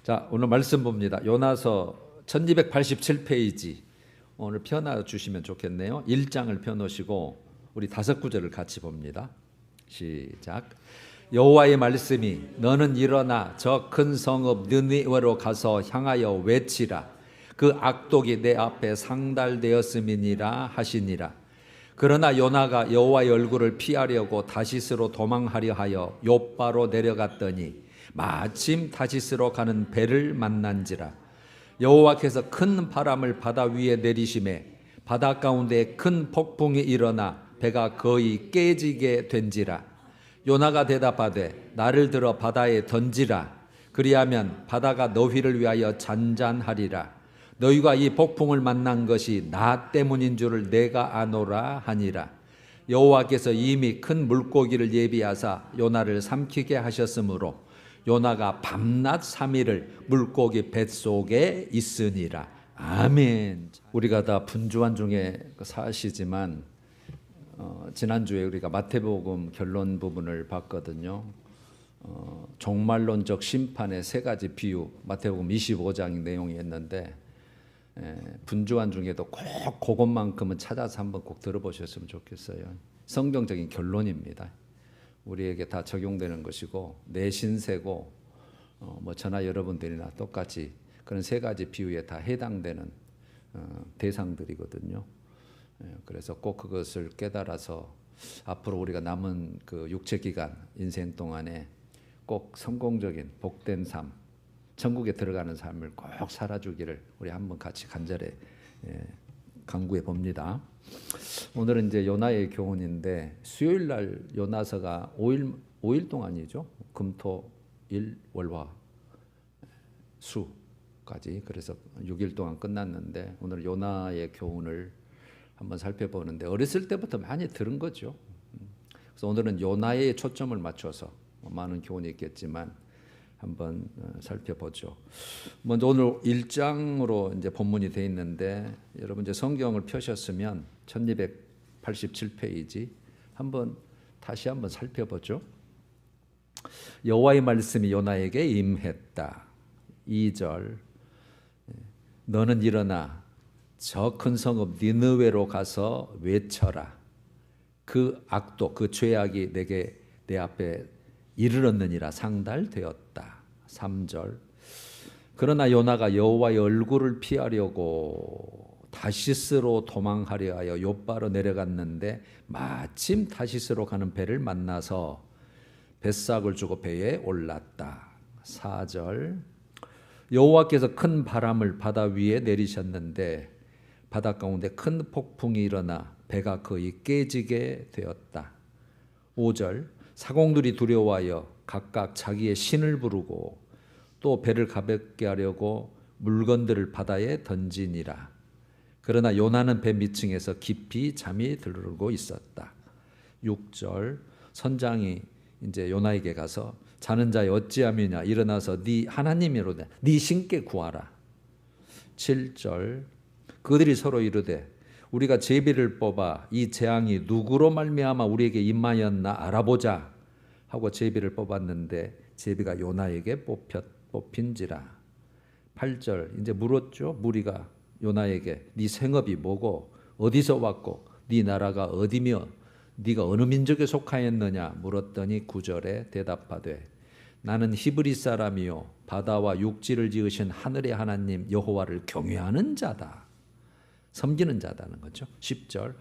자, 오늘 말씀 봅니다. 요나서 1287페이지 오늘 펴놔 주시면 좋겠네요. 1장을 펴놓으시고 우리 5구절을 같이 봅니다. 시작. 여호와의 말씀이 너는 일어나 저 큰 성읍 느니웨로 가서 향하여 외치라. 그 악독이 내 앞에 상달되었음이니라 하시니라. 그러나 요나가 여호와의 얼굴을 피하려고 다시스로 도망하려 하여 욥바로 내려갔더니 마침 다시스로 가는 배를 만난지라. 여호와께서 큰 바람을 바다 위에 내리심에 바다 가운데 큰 폭풍이 일어나 배가 거의 깨지게 된지라. 요나가 대답하되 나를 들어 바다에 던지라. 그리하면 바다가 너희를 위하여 잔잔하리라. 너희가 이 폭풍을 만난 것이 나 때문인 줄을 내가 아노라 하니라. 여호와께서 이미 큰 물고기를 예비하사 요나를 삼키게 하셨으므로 요나가 밤낮 3일을 물고기 뱃속에 있으니라. 아멘. 우리가 다 분주한 중에 사시지만 지난주에 우리가 마태복음 결론 부분을 봤거든요. 종말론적 심판의 3가지 비유, 마태복음 25장 내용이었는데 분주한 중에도 꼭 그것만큼은 찾아서 한번 꼭 들어보셨으면 좋겠어요. 성경적인 결론입니다. 우리에게 다 적용되는 것이고 내 신세고 저나 여러분들이나 똑같이 그런 3가지 비유에 다 해당되는 대상들이거든요. 그래서 꼭 그것을 깨달아서 앞으로 우리가 남은 그 육체 기간 인생 동안에 꼭 성공적인 복된 삶, 천국에 들어가는 삶을 꼭 살아주기를 우리 한번 같이 간절히 간구해 봅니다. 오늘은 이제 요나의 교훈인데 수요일 날 요나서가 5일 동안이죠. 금토 일 월화 수까지 그래서 6일 동안 끝났는데 오늘 요나의 교훈을 한번 살펴보는데 어렸을 때부터 많이 들은 거죠. 그래서 오늘은 요나의 초점을 맞춰서 많은 교훈이 있겠지만 한번 살펴보죠. 먼저 오늘 1장으로 이제 본문이 되어 있는데 여러분 이제 성경을 펴셨으면 1287페이지 다시 한번 살펴보죠. 여호와의 말씀이 요나에게 임했다. 2절. 너는 일어나 저 큰 성읍 니느웨로 가서 외쳐라. 그 악독 그 죄악이 내 앞에 이르렀느니라 상달되었다. 3절. 그러나 요나가 여호와의 얼굴을 피하려고 다시스로 도망하려 하여 욥바로 내려갔는데 마침 다시스로 가는 배를 만나서 뱃삭을 주고 배에 올랐다. 4절. 여호와께서 큰 바람을 바다 위에 내리셨는데 바다 가운데 큰 폭풍이 일어나 배가 거의 깨지게 되었다. 5절. 사공들이 두려워하여 각각 자기의 신을 부르고 또 배를 가볍게 하려고 물건들을 바다에 던지니라. 그러나 요나는 배 밑층에서 깊이 잠이 들고 있었다. 6절. 선장이 이제 요나에게 가서 자는 자여 어찌함이냐 일어나서 네 하나님이로되 네 신께 구하라. 7절. 그들이 서로 이르되 우리가 제비를 뽑아 이 재앙이 누구로 말미암아 우리에게 임하였나 알아보자 하고 제비를 뽑았는데 제비가 요나에게 뽑힌지라. 8절. 이제 물었죠. 무리가 요나에게 네 생업이 뭐고 어디서 왔고 네 나라가 어디며 네가 어느 민족에 속하였느냐 물었더니 9절에 대답하되 나는 히브리 사람이요 바다와 육지를 지으신 하늘의 하나님 여호와를 경외하는 자다. 섬기는 자다는 거죠. 10절.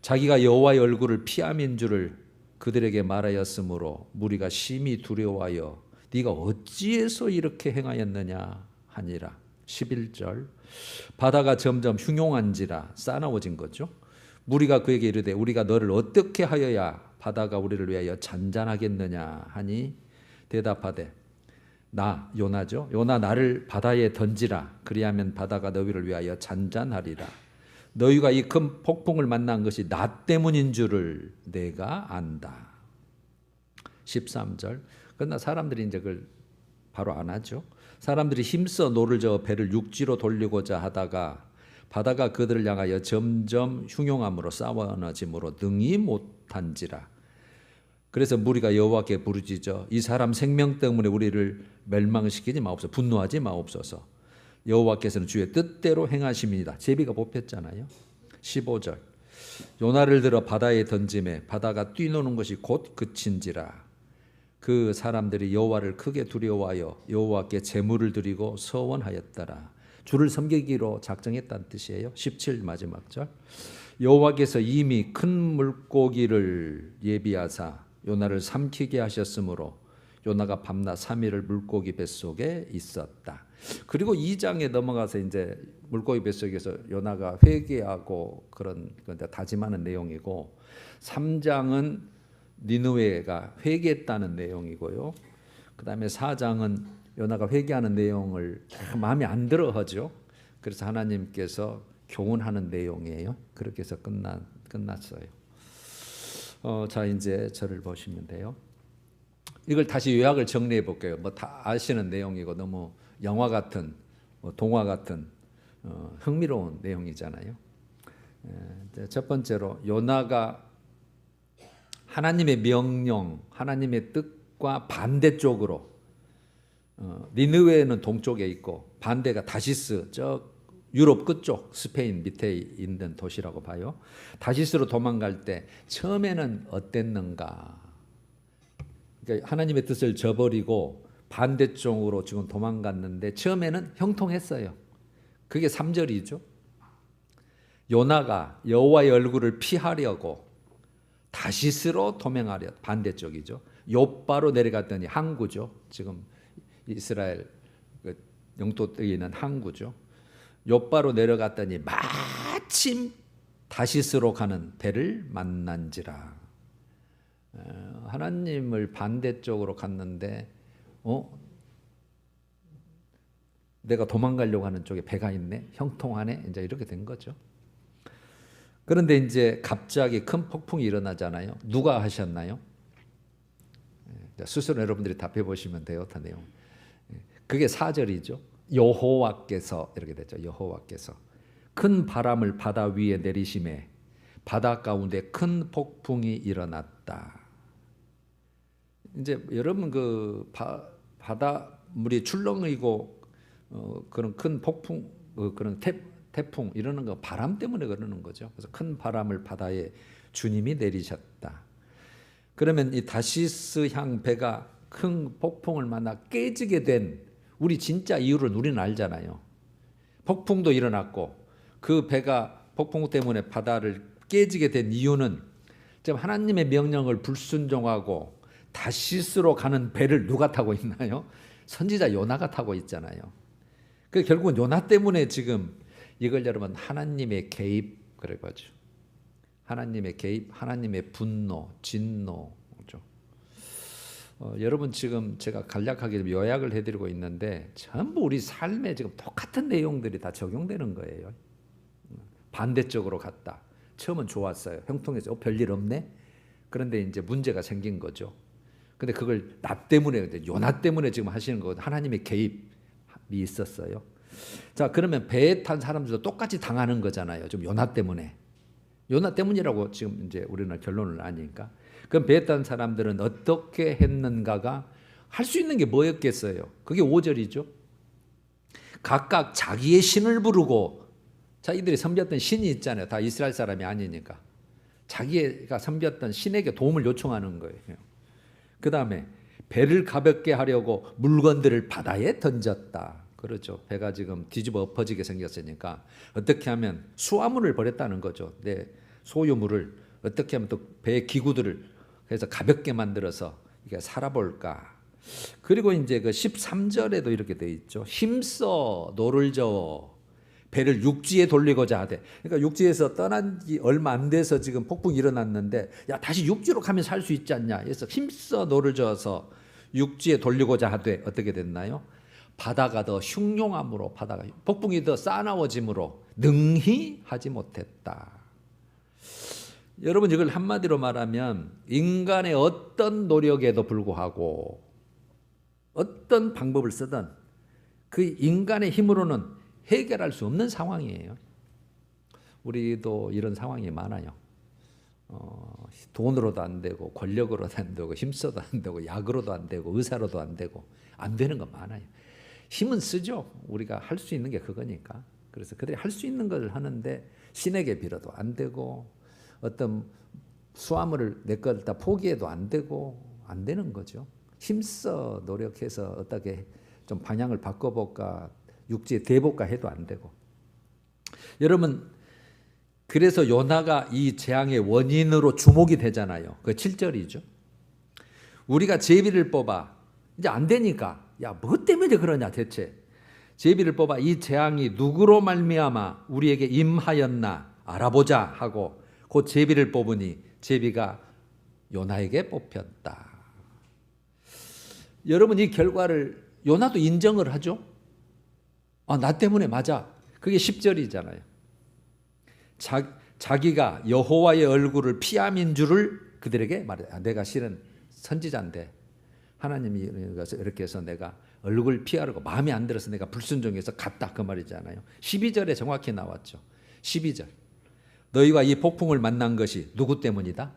자기가 여호와의 얼굴을 피함인 줄을 그들에게 말하였으므로 무리가 심히 두려워하여 네가 어찌해서 이렇게 행하였느냐 하니라. 11절. 바다가 점점 흉용한지라 싸나워진 거죠. 무리가 그에게 이르되 우리가 너를 어떻게 하여야 바다가 우리를 위하여 잔잔하겠느냐 하니 대답하되 나 요나죠. 요나 나를 바다에 던지라. 그리하면 바다가 너희를 위하여 잔잔하리라. 너희가 이 큰 폭풍을 만난 것이 나 때문인 줄을 내가 안다. 13절. 그러나 사람들이 이제 그걸 바로 안 하죠. 사람들이 힘써 노를 저어 배를 육지로 돌리고자 하다가 바다가 그들을 향하여 점점 흉용함으로 싸워너짐으로 능히 못한지라. 그래서 무리가 여호와께 부르짖어 이 사람 생명 때문에 우리를 멸망시키지 마옵소서. 분노하지 마옵소서. 여호와께서는 주의 뜻대로 행하심이니이다. 제비가 뽑혔잖아요. 15절 요나를 들어 바다에 던짐에 바다가 뛰노는 것이 곧 그친지라. 그 사람들이 여호와를 크게 두려워하여 여호와께 제물을 드리고 서원하였더라. 주를 섬기기로 작정했다는 뜻이에요. 17 마지막 절 여호와께서 이미 큰 물고기를 예비하사 요나를 삼키게 하셨으므로 요나가 밤낮 3일을 물고기 뱃속에 있었다. 그리고 2장에 넘어가서 이제 물고기 뱃속에서 요나가 회개하고 그런 다짐하는 내용이고 3장은 니느웨가 회개했다는 내용이고요. 그다음에 4장은 요나가 회개하는 내용을 마음에 안 들어 하죠. 그래서 하나님께서 교훈하는 내용이에요. 그렇게 해서 끝났어요. 자, 이제 저를 보시면 돼요. 이걸 다시 요약을 정리해 볼게요. 뭐 다 아시는 내용이고 너무 영화 같은 동화 같은 흥미로운 내용이잖아요. 첫 번째로 요나가 하나님의 명령, 하나님의 뜻과 반대쪽으로 니느웨는 동쪽에 있고 반대가 다시스 저 유럽 끝쪽 스페인 밑에 있는 도시라고 봐요. 다시스로 도망갈 때 처음에는 어땠는가? 그러니까 하나님의 뜻을 저버리고 반대쪽으로 지금 도망갔는데 처음에는 형통했어요. 그게 3절이죠. 요나가 여호와의 얼굴을 피하려고 다시스로 도망하려 반대쪽이죠. 욥바로 내려갔더니 항구죠. 지금 이스라엘 영토에 있는 항구죠. 욥바로 내려갔더니 마침 다시스로 가는 배를 만난지라. 하나님을 반대쪽으로 갔는데 내가 도망가려고 하는 쪽에 배가 있네. 형통하네. 이제 이렇게 된 거죠. 그런데 이제 갑자기 큰 폭풍이 일어나잖아요. 누가 하셨나요? 스스로 여러분들이 답해 보시면 돼요. 다 내용. 그게 4절이죠. 여호와께서 이렇게 됐죠. 여호와께서 큰 바람을 바다 위에 내리심에 바다 가운데 큰 폭풍이 일어났다. 이제 여러분 그 바다 물이 출렁이고 그런 큰 폭풍 그런 태풍 이러는 거 바람 때문에 그러는 거죠. 그래서 큰 바람을 바다에 주님이 내리셨다. 그러면 이 다시스 향 배가 큰 폭풍을 만나 깨지게 된 우리 진짜 이유를 우리는 알잖아요. 폭풍도 일어났고 그 배가 폭풍 때문에 바다를 깨지게 된 이유는 지금 하나님의 명령을 불순종하고 다시스로 가는 배를 누가 타고 있나요? 선지자 요나가 타고 있잖아요. 그 결국은 요나 때문에 지금 이걸 여러분 하나님의 개입 그래 가지고 하나님의 개입, 하나님의 분노, 진노죠. 여러분 지금 제가 간략하게 요약을 해드리고 있는데 전부 우리 삶에 지금 똑같은 내용들이 다 적용되는 거예요. 반대쪽으로 갔다. 처음은 좋았어요. 형통해서 별일 없네. 그런데 이제 문제가 생긴 거죠. 근데 그걸 나 때문에 요나 때문에 지금 하시는 거 하나님의 개입이 있었어요. 자, 그러면 배에 탄 사람들도 똑같이 당하는 거잖아요. 좀 요나 때문에. 요나 때문이라고 지금 이제 우리는 결론을 아니까. 그럼 배에 탄 사람들은 어떻게 했는가가 할 수 있는 게 뭐였겠어요? 그게 5절이죠. 각각 자기의 신을 부르고 자기들이 섬겼던 신이 있잖아요. 다 이스라엘 사람이 아니니까. 자기가 섬겼던 신에게 도움을 요청하는 거예요. 그 다음에 배를 가볍게 하려고 물건들을 바다에 던졌다. 그렇죠. 배가 지금 뒤집어 엎어지게 생겼으니까 어떻게 하면 수화물을 버렸다는 거죠. 내 소유물을 어떻게 하면 또 배의 기구들을 그래서 가볍게 만들어서 이게 살아볼까. 그리고 이제 그 13절에도 이렇게 돼 있죠. 힘써 노를 저어 배를 육지에 돌리고자 하되. 그러니까 육지에서 떠난 지 얼마 안 돼서 지금 폭풍이 일어났는데 야 다시 육지로 가면 살 수 있지 않냐. 그래서 힘써 노를 저어서 육지에 돌리고자 하되 어떻게 됐나요? 바다가 더 흉용함으로 바다가 폭풍이 더 싸나워짐으로 능히 하지 못했다. 여러분 이걸 한마디로 말하면 인간의 어떤 노력에도 불구하고 어떤 방법을 쓰든 그 인간의 힘으로는 해결할 수 없는 상황이에요. 우리도 이런 상황이 많아요. 돈으로도 안 되고 권력으로도 안 되고 힘써도 안 되고 약으로도 안 되고 의사로도 안 되고 안 되는 거 많아요. 힘은 쓰죠. 우리가 할 수 있는 게 그거니까. 그래서 그들이 할 수 있는 걸 하는데 신에게 빌어도 안 되고 어떤 수화물을 내 걸 다 포기해도 안 되고 안 되는 거죠. 힘써 노력해서 어떻게 좀 방향을 바꿔볼까 육지에 대볼까 해도 안 되고. 여러분 그래서 요나가 이 재앙의 원인으로 주목이 되잖아요. 그 7절이죠. 우리가 제비를 뽑아 이제 안 되니까 야, 뭐 때문에 그러냐 대체. 제비를 뽑아 이 재앙이 누구로 말미암아 우리에게 임하였나 알아보자 하고 그 제비를 뽑으니 제비가 요나에게 뽑혔다. 여러분 이 결과를 요나도 인정을 하죠. 나 때문에 맞아. 그게 10절이잖아요. 자기가 여호와의 얼굴을 피함인 줄을 그들에게 말해. 내가 실은 선지자인데 하나님이 이렇게 해서 내가 얼굴 피하려고 마음에 안 들어서 내가 불순종해서 갔다 그 말이잖아요. 12절에 정확히 나왔죠. 12절. 너희가 이 폭풍을 만난 것이 누구 때문이다?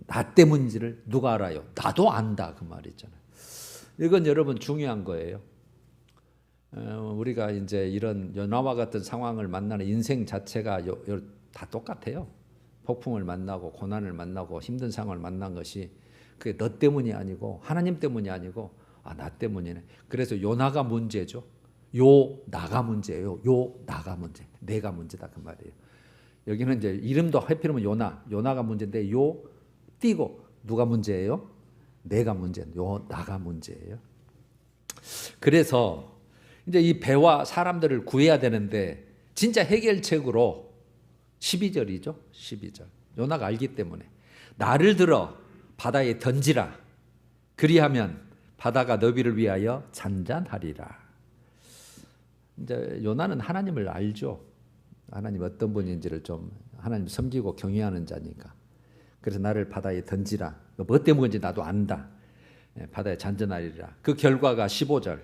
나 때문인지를 누가 알아요? 나도 안다 그 말이잖아요. 이건 여러분 중요한 거예요. 우리가 이제 이런 요나와 같은 상황을 만나는 인생 자체가 다 똑같아요. 폭풍을 만나고 고난을 만나고 힘든 상황을 만난 것이 그게 너 때문이 아니고 하나님 때문이 아니고 나 때문이네. 그래서 요나가 문제죠. 요 나가 문제예요. 요 나가 문제. 내가 문제다 그 말이에요. 여기는 이제 이름도 하필이면 요나가 문제인데 요 띄고 누가 문제예요? 내가 문제예요. 요 나가 문제예요. 그래서 이제 이 배와 사람들을 구해야 되는데 진짜 해결책으로 12절이죠. 12절. 요나가 알기 때문에 나를 들어 바다에 던지라. 그리하면 바다가 너비를 위하여 잔잔하리라. 이제 요나는 하나님을 알죠. 하나님 어떤 분인지를 좀 하나님 섬기고 경외하는 자니까. 그래서 나를 바다에 던지라. 뭐 때문인지 나도 안다. 바다에 잔잔하리라. 그 결과가 15절.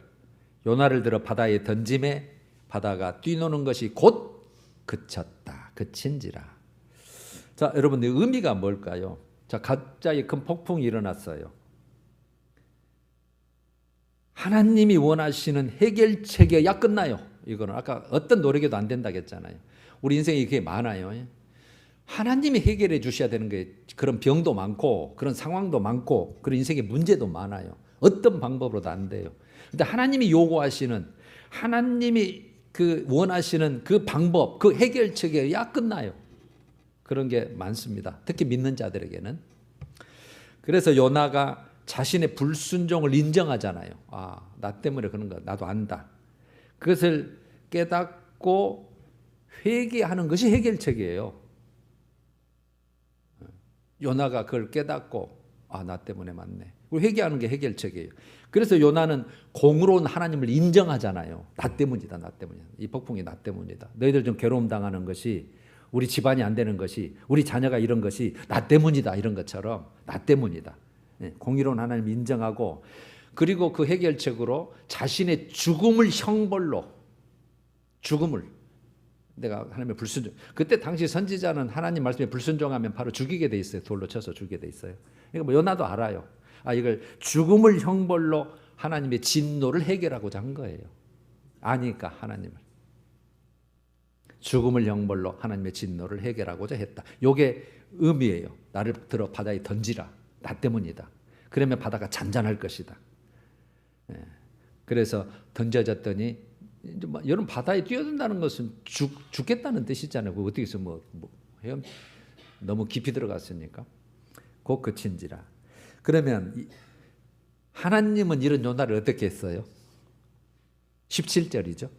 요나를 들어 바다에 던짐에 바다가 뛰노는 것이 곧 그쳤다. 그친지라. 자, 여러분, 의미가 뭘까요? 자, 갑자기 큰 폭풍이 일어났어요. 하나님이 원하시는 해결책이 끝나요. 이거는 아까 어떤 노력에도 안 된다고 했잖아요. 우리 인생에 그게 많아요. 하나님이 해결해 주셔야 되는 게 그런 병도 많고 그런 상황도 많고 그런 인생의 문제도 많아요. 어떤 방법으로도 안 돼요. 근데 하나님이 요구하시는 하나님이 그 원하시는 그 방법, 그 해결책이 끝나요. 그런 게 많습니다. 특히 믿는 자들에게는. 그래서 요나가 자신의 불순종을 인정하잖아요. 나 때문에 그런 거 나도 안다. 그것을 깨닫고 회개하는 것이 해결책이에요. 요나가 그걸 깨닫고 나 때문에 맞네. 회개하는 게 해결책이에요. 그래서 요나는 공의로운 하나님을 인정하잖아요. 나 때문이다. 나 때문이다. 이 폭풍이 나 때문이다. 너희들 좀 괴로움 당하는 것이 우리 집안이 안 되는 것이 우리 자녀가 이런 것이 나 때문이다. 이런 것처럼 나 때문이다. 공의로운 하나님을 인정하고 그리고 그 해결책으로 자신의 죽음을 형벌로 죽음을 내가 하나님의 불순종. 그때 당시 선지자는 하나님 말씀에 불순종하면 바로 죽이게 돼 있어요. 돌로 쳐서 죽게 돼 있어요. 그러니까 뭐 요나도 알아요. 이걸 죽음을 형벌로 하나님의 진노를 해결하고자 한 거예요. 아니까 하나님을. 죽음을 형벌로 하나님의 진노를 해결하고자 했다. 이게 의미예요. 나를 들어 바다에 던지라. 나 때문이다. 그러면 바다가 잔잔할 것이다. 그래서 던져졌더니 여러분 바다에 뛰어든다는 것은 죽겠다는 뜻이잖아요. 그거 어떻게 해서 헤엄 너무 깊이 들어갔으니까 곧 그친지라. 그러면 하나님은 이런 요나를 어떻게 했어요? 17절이죠.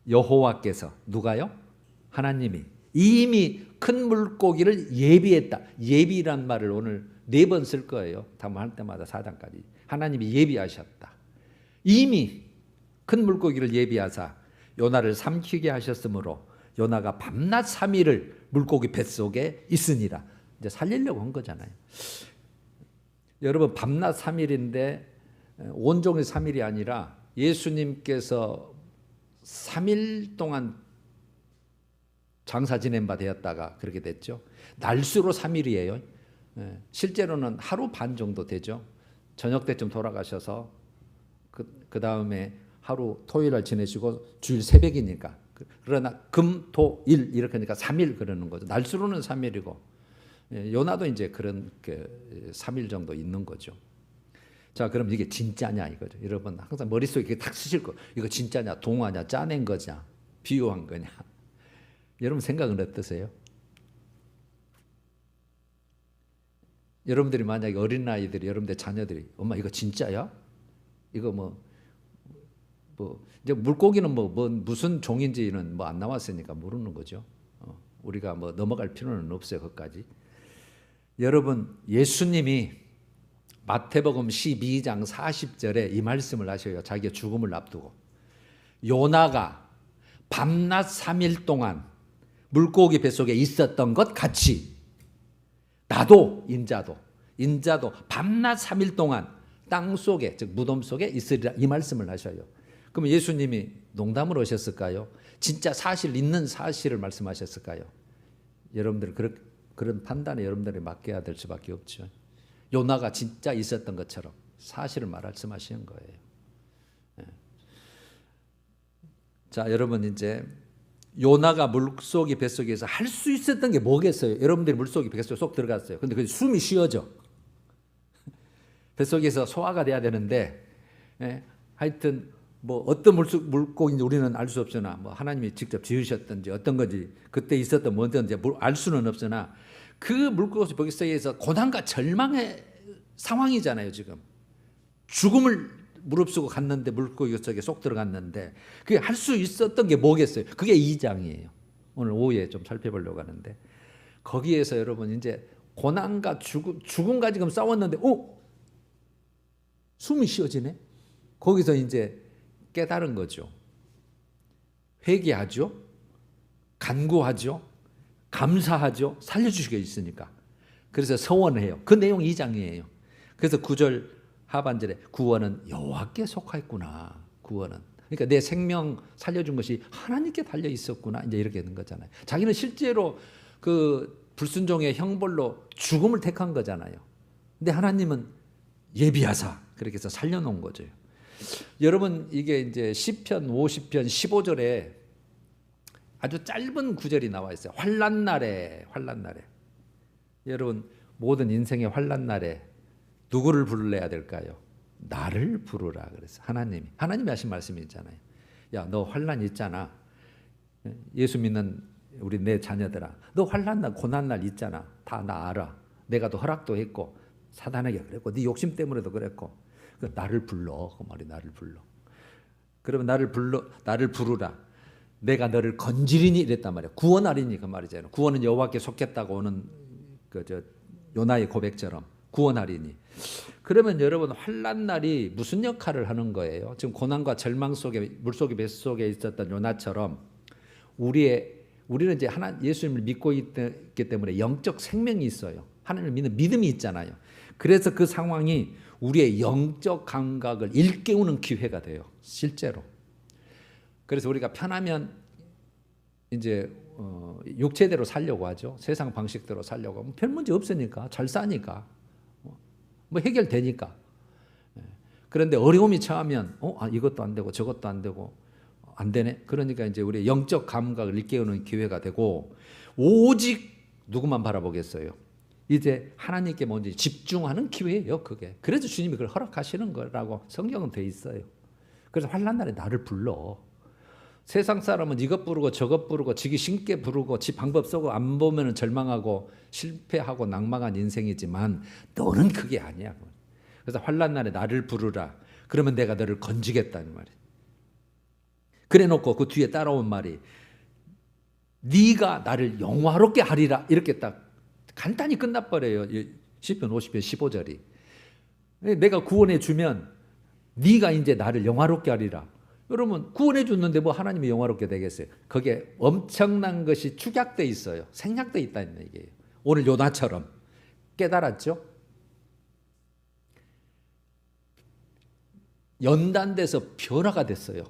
여호와께서 누가요? 하나님이 이미 큰 물고기를 예비했다. 예비란 말을 오늘 4번 쓸 거예요. 담화할 때마다 4장까지. 하나님이 예비하셨다. 이미 큰 물고기를 예비하사 요나를 삼키게 하셨으므로 요나가 밤낮 3일을 물고기 뱃속에 있으니라. 이제 살리려고 한 거잖아요. 여러분 밤낮 3일인데 온종일 3일이 아니라 예수님께서 3일 동안 장사 지낸 바 되었다가 그렇게 됐죠. 날수로 3일이에요. 실제로는 하루 반 정도 되죠. 저녁 때쯤 돌아가셔서 그 다음에 하루 토요일을 지내시고 주일 새벽이니까. 그러나 금, 토, 일 이렇게 하니까 3일 그러는 거죠. 날수로는 3일이고 요나도 이제 그런 3일 정도 있는 거죠. 자, 그럼 이게 진짜냐 이거죠. 여러분 항상 머릿속에 이게 탁 쓰실 거. 이거 진짜냐, 동화냐, 짜낸 거냐, 비유한 거냐. 여러분 생각은 어떠세요? 여러분들이 만약에 어린아이들이 여러분들 자녀들이 엄마 이거 진짜야? 이거 뭐 이제 물고기는 무슨 종인지는 안 나왔으니까 모르는 거죠. 우리가 넘어갈 필요는 없어요. 그것까지. 여러분 예수님이 마태복음 12장 40절에 이 말씀을 하셔요. 자기의 죽음을 앞두고 요나가 밤낮 3일 동안 물고기 뱃속에 있었던 것 같이 나도 인자도 밤낮 3일 동안 땅속에 즉 무덤 속에 있으리라 이 말씀을 하셔요. 그럼 예수님이 농담으로 하셨을까요? 진짜 사실 있는 사실을 말씀하셨을까요? 여러분들 그런 판단에 여러분들이 맡겨야 될 수밖에 없죠. 요나가 진짜 있었던 것처럼 사실을 말씀하시는 거예요. 자, 여러분 이제 요나가 물속이 뱃속에서 할 수 있었던 게 뭐겠어요? 여러분들이 물속이 뱃속에 쏙 들어갔어요. 근데 그 숨이 쉬어져. 뱃속에서 소화가 돼야 되는데 하여튼 어떤 물고기인지 우리는 알 수 없으나 하나님이 직접 지으셨든지 어떤 건지 그때 있었던 뭐든지 알 수는 없으나 그 물고기 뱃속에서 고난과 절망의 상황이잖아요. 지금 죽음을 무릅쓰고 갔는데 물고기 속에 쏙 들어갔는데 그게 할 수 있었던 게 뭐겠어요? 그게 2장이에요. 오늘 오후에 좀 살펴보려고 하는데 거기에서 여러분 이제 고난과 죽음과 지금 싸웠는데 숨이 쉬어지네. 거기서 이제 깨달은 거죠. 회개하죠. 간구하죠. 감사하죠. 살려주시고 있으니까. 그래서 서원해요. 그 내용 2장이에요. 그래서 9절 하반절에 구원은 여호와께 속하였구나. 구원은. 그러니까 내 생명 살려준 것이 하나님께 달려 있었구나. 이제 이렇게 된 거잖아요. 자기는 실제로 그 불순종의 형벌로 죽음을 택한 거잖아요. 근데 하나님은 예비하사 그렇게 해서 살려놓은 거죠. 여러분 이게 이제 시편 50편 15절에 아주 짧은 구절이 나와 있어요. 환난 날에 여러분 모든 인생의 환난 날에 누구를 불러야 될까요? 나를 부르라 그래서 하나님이 하신 말씀이 있잖아요. 야, 너 환난 있잖아. 예수 믿는 우리 내 자녀들아, 너 환난 날 고난 날 있잖아. 다 나 알아. 내가 또 허락도 했고 사단에게 그랬고 네 욕심 때문에도 그랬고 나를 불러. 그 말이 나를 불러. 그러면 나를 부르라. 내가 너를 건지리니 이랬단 말이야. 구원하리니 그 말이잖아요. 구원은 여호와께 속했다고 오는 요나의 고백처럼 구원하리니. 그러면 여러분 환난 날이 무슨 역할을 하는 거예요? 지금 고난과 절망 속에 물속의 뱃속에 있었던 요나처럼 우리는 이제 예수님을 믿고 있기 때문에 영적 생명이 있어요. 하나님을 믿는 믿음이 있잖아요. 그래서 그 상황이 우리의 영적 감각을 일깨우는 기회가 돼요. 실제로. 그래서 우리가 편하면 이제 육체대로 살려고 하죠. 세상 방식대로 살려고 하면 별 문제 없으니까 잘 사니까 해결되니까. 그런데 어려움이 처하면 이것도 안 되고 저것도 안 되고 안 되네. 그러니까 이제 우리의 영적 감각을 일깨우는 기회가 되고 오직 누구만 바라보겠어요? 이제 하나님께 먼저 집중하는 기회예요. 그게. 그래서 주님이 그걸 허락하시는 거라고 성경은 돼 있어요. 그래서 환난 날에 나를 불러. 세상 사람은 이것 부르고 저것 부르고 지기 쉽게 부르고 지 방법 쓰고 안 보면 절망하고 실패하고 낭망한 인생이지만 너는 그게 아니야. 그래서 환난 날에 나를 부르라. 그러면 내가 너를 건지겠다는 말이에요. 그래 놓고 그 뒤에 따라온 말이 네가 나를 영화롭게 하리라. 이렇게 딱 간단히 끝나버려요. 시편 50편 15절이. 내가 구원해 주면 네가 이제 나를 영화롭게 하리라. 여러분 구원해 줬는데 하나님이 영화롭게 되겠어요? 거기에 엄청난 것이 축약돼 있어요. 생략돼 있다는 얘기예요. 오늘 요나처럼 깨달았죠? 연단돼서 변화가 됐어요.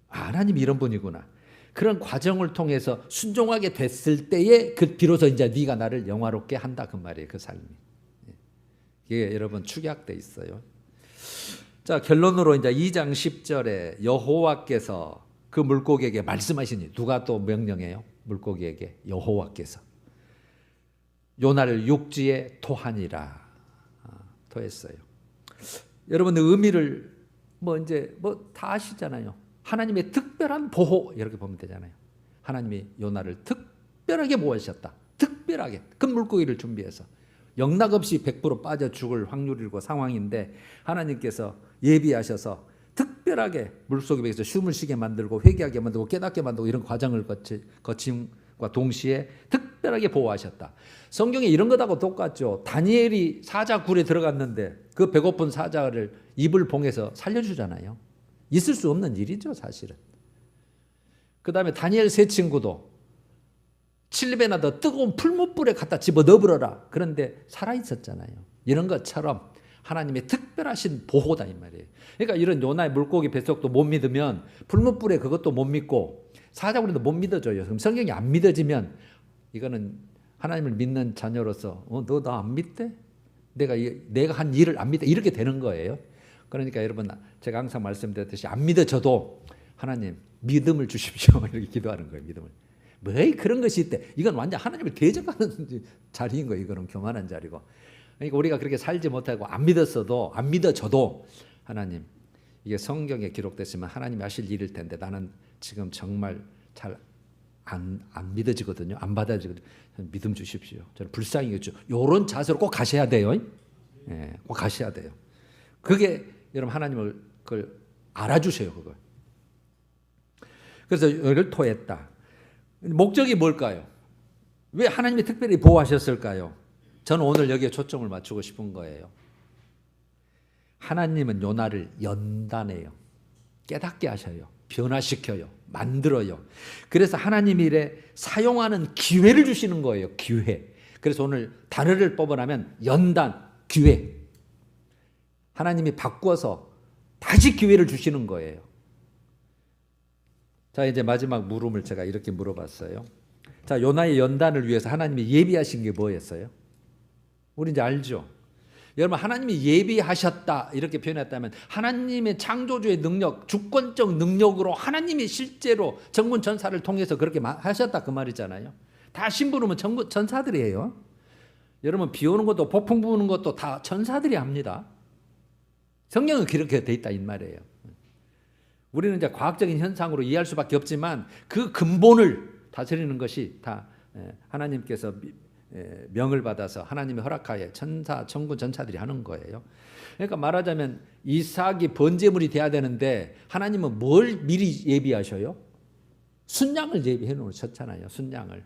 하나님이 이런 분이구나. 그런 과정을 통해서 순종하게 됐을 때에 그 비로소 이제 네가 나를 영화롭게 한다 그 말이에요. 그 삶이. 이게 여러분 축약돼 있어요. 자, 결론으로 이제 2장 10절에 여호와께서 그 물고기에게 말씀하시니, 누가 또 명령해요? 물고기에게 여호와께서 요나를 육지에 토하니라. 토했어요. 여러분들 의미를 이제 다 아시잖아요. 하나님의 특별한 보호 이렇게 보면 되잖아요. 하나님이 요나를 특별하게 보호하셨다. 특별하게 큰 물고기를 준비해서 영락없이 100% 빠져 죽을 확률이고 상황인데 하나님께서 예비하셔서 특별하게 물속에서 숨을 쉬게 만들고 회개하게 만들고 깨닫게 만들고 이런 과정을 거침과 동시에 특별하게 보호하셨다. 성경에 이런 것하고 똑같죠. 다니엘이 사자 굴에 들어갔는데 그 배고픈 사자를 입을 봉해서 살려주잖아요. 있을 수 없는 일이죠, 사실은. 그 다음에 다니엘 세 친구도 7배나 더 뜨거운 풀무불에 갖다 집어 넣어버려라. 그런데 살아있었잖아요. 이런 것처럼 하나님의 특별하신 보호다 이 말이에요. 그러니까 이런 요나의 물고기 뱃속도 못 믿으면 풀무불에 그것도 못 믿고 사자굴에도 못 믿어져요. 그럼 성경이 안 믿어지면 이거는 하나님을 믿는 자녀로서 너 나 안 믿대? 내가 한 일을 안 믿대? 이렇게 되는 거예요. 그러니까 여러분 제가 항상 말씀드렸듯이 안 믿어져도 하나님 믿음을 주십시오 이렇게 기도하는 거예요. 믿음을. 뭐 그런 것이 있대. 이건 완전 하나님을 대적하는 자리인 거예요. 이거는 교만한 자리고. 그러니까 우리가 그렇게 살지 못하고 안 믿어져도 하나님 이게 성경에 기록됐으면 하나님이 하실 일일 텐데 나는 지금 정말 잘 안 믿어지거든요. 안 받아지거든요. 믿음 주십시오. 저는 불쌍히겠죠. 이런 자세로 꼭 가셔야 돼요. 예, 꼭 가셔야 돼요. 그게 여러분 하나님을 그걸 알아주세요. 그걸. 그래서 이를 토했다. 목적이 뭘까요? 왜 하나님이 특별히 보호하셨을까요? 저는 오늘 여기에 초점을 맞추고 싶은 거예요. 하나님은 요나를 연단해요. 깨닫게 하셔요. 변화시켜요. 만들어요. 그래서 하나님이 이래 사용하는 기회를 주시는 거예요. 기회. 그래서 오늘 단어를 뽑아내면 연단, 기회. 하나님이 바꿔서 다시 기회를 주시는 거예요. 자, 이제 마지막 물음을 제가 이렇게 물어봤어요. 자, 요나의 연단을 위해서 하나님이 예비하신 게 뭐였어요? 우리 이제 알죠? 여러분 하나님이 예비하셨다 이렇게 표현했다면 하나님의 창조주의 능력, 주권적 능력으로 하나님이 실제로 정군 전사를 통해서 그렇게 하셨다 그 말이잖아요. 다 심부름은 전사들이에요. 여러분 비 오는 것도 폭풍 부는 것도 다 전사들이 합니다. 성경은 그렇게 돼 있다 이 말이에요. 우리는 이제 과학적인 현상으로 이해할 수밖에 없지만 그 근본을 다스리는 것이 다 하나님께서 명을 받아서 하나님의 허락하에 천사, 천군 전사들이 하는 거예요. 그러니까 말하자면 이삭이 번제물이 돼야 되는데 하나님은 뭘 미리 예비하셔요? 순양을 예비해 놓으셨잖아요. 순양을.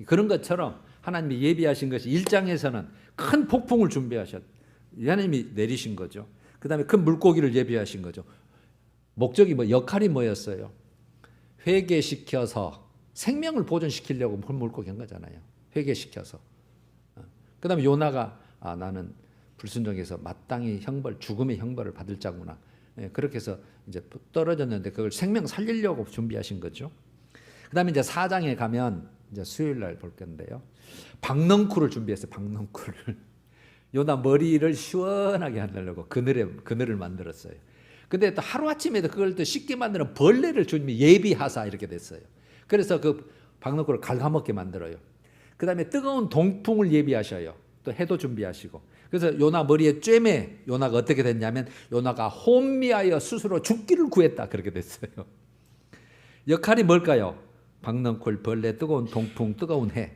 그런 것처럼 하나님이 예비하신 것이 1장에서는 큰 폭풍을 준비하셨. 하나님이 내리신 거죠. 그 다음에 큰 물고기를 예비하신 거죠. 목적이 역할이 뭐였어요? 회개시켜서 생명을 보존시키려고 물고기 한 거잖아요. 회개시켜서. 그 다음에 요나가 나는 불순종해서 마땅히 죽음의 형벌을 받을 자구나. 그렇게 해서 이제 떨어졌는데 그걸 생명 살리려고 준비하신 거죠. 그 다음에 이제 4장에 가면 이제 수요일 날 볼 건데요. 박넝쿨을 준비했어요. 박넝쿨을. 요나 머리를 시원하게 하려고 그늘을 만들었어요. 근데 또 하루아침에 그걸 또 쉽게 만드는 벌레를 예비하사 이렇게 됐어요. 그래서 그 박넝쿨을 갉아먹게 만들어요. 그 다음에 뜨거운 동풍을 예비하셔요. 또 해도 준비하시고. 그래서 요나 머리에 쬐매 요나가 어떻게 됐냐면 요나가 혼미하여 스스로 죽기를 구했다 그렇게 됐어요. 역할이 뭘까요? 박넝쿨, 벌레, 뜨거운 동풍, 뜨거운 해.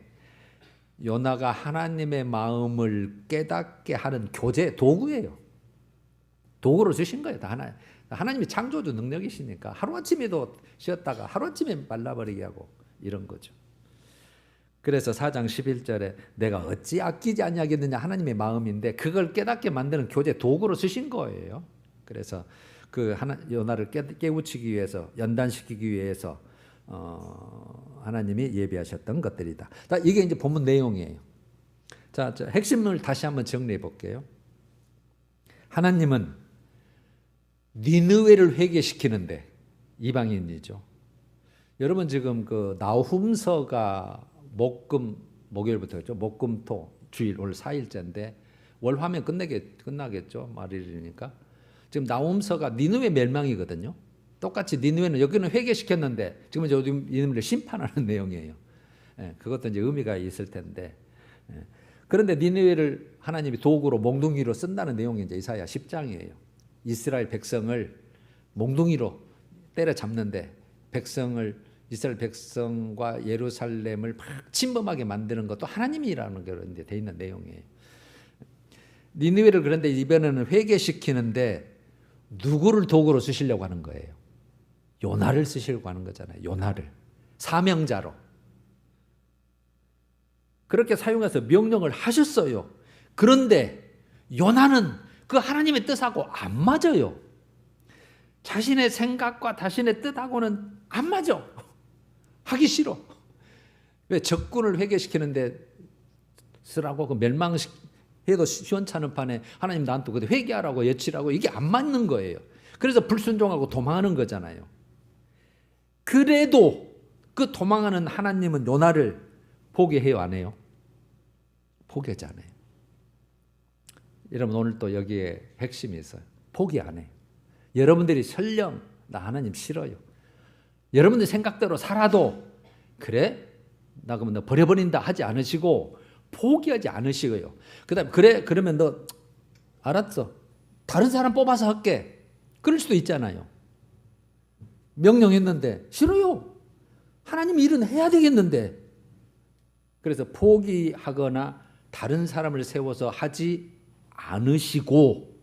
요나가 하나님의 마음을 깨닫게 하는 교재, 도구예요. 도구로 주신 거예요. 다 하나님이 창조주 능력이시니까 하루아침에도 쉬었다가 하루아침에 말라버리게 하고 이런 거죠. 그래서 4장 11절에 내가 어찌 아끼지 아니하겠느냐 하나님의 마음인데 그걸 깨닫게 만드는 교재 도구로 쓰신 거예요. 그래서 요나를 깨우치기 위해서 연단시키기 위해서 하나님이 예비하셨던 것들이다. 이게 이제 본문 내용이에요. 자, 핵심을 다시 한번 정리해 볼게요. 하나님은 니느웨를 회개시키는데 이방인이죠. 여러분 지금 그 나훔서가 목요일부터죠. 목금토 주일 오늘 4일째인데 월 화면 끝나겠죠. 말일이니까. 지금 나훔서가 니느웨 멸망이거든요. 똑같이 니느웨는 여기는 회개시켰는데 지금 저 니느웨를 심판하는 내용이에요. 예, 그것도 이제 의미가 있을 텐데. 예. 그런데 니느웨를 하나님이 도구로 몽둥이로 쓴다는 내용이 이제 이사야 10장이에요. 이스라엘 백성을 몽둥이로 때려잡는데 이스라엘 백성과 예루살렘을 막 침범하게 만드는 것도 하나님이라는 게 돼 있는 내용이에요. 니느웨를 그런데 이번에는 회개시키는데 누구를 도구로 쓰시려고 하는 거예요? 요나를 쓰시려고 하는 거잖아요. 요나를 사명자로 그렇게 사용해서 명령을 하셨어요. 그런데 요나는 그 하나님의 뜻하고 안 맞아요. 자신의 생각과 자신의 뜻하고는 안 맞아. 하기 싫어. 왜? 적군을 회개시키는데 쓰라고 그 멸망해도 시원찮은 판에 하나님 나한테 회개하라고 여치라고 이게 안 맞는 거예요. 그래서 불순종하고 도망하는 거잖아요. 그래도 그 도망하는 하나님은 요나를 포기해요, 안 해요? 포기하지 않아요. 여러분 오늘 또 여기에 핵심이 있어요. 포기 안 해요. 여러분들이 설령 나 하나님 싫어요. 여러분들 생각대로 살아도 그래? 나 그러면 너 버려버린다 하지 않으시고 포기하지 않으시고요. 그다음 그래 그러면 너 알았어. 다른 사람 뽑아서 할게. 그럴 수도 있잖아요. 명령했는데 싫어요. 하나님 일은 해야 되겠는데. 그래서 포기하거나 다른 사람을 세워서 하지 않으시고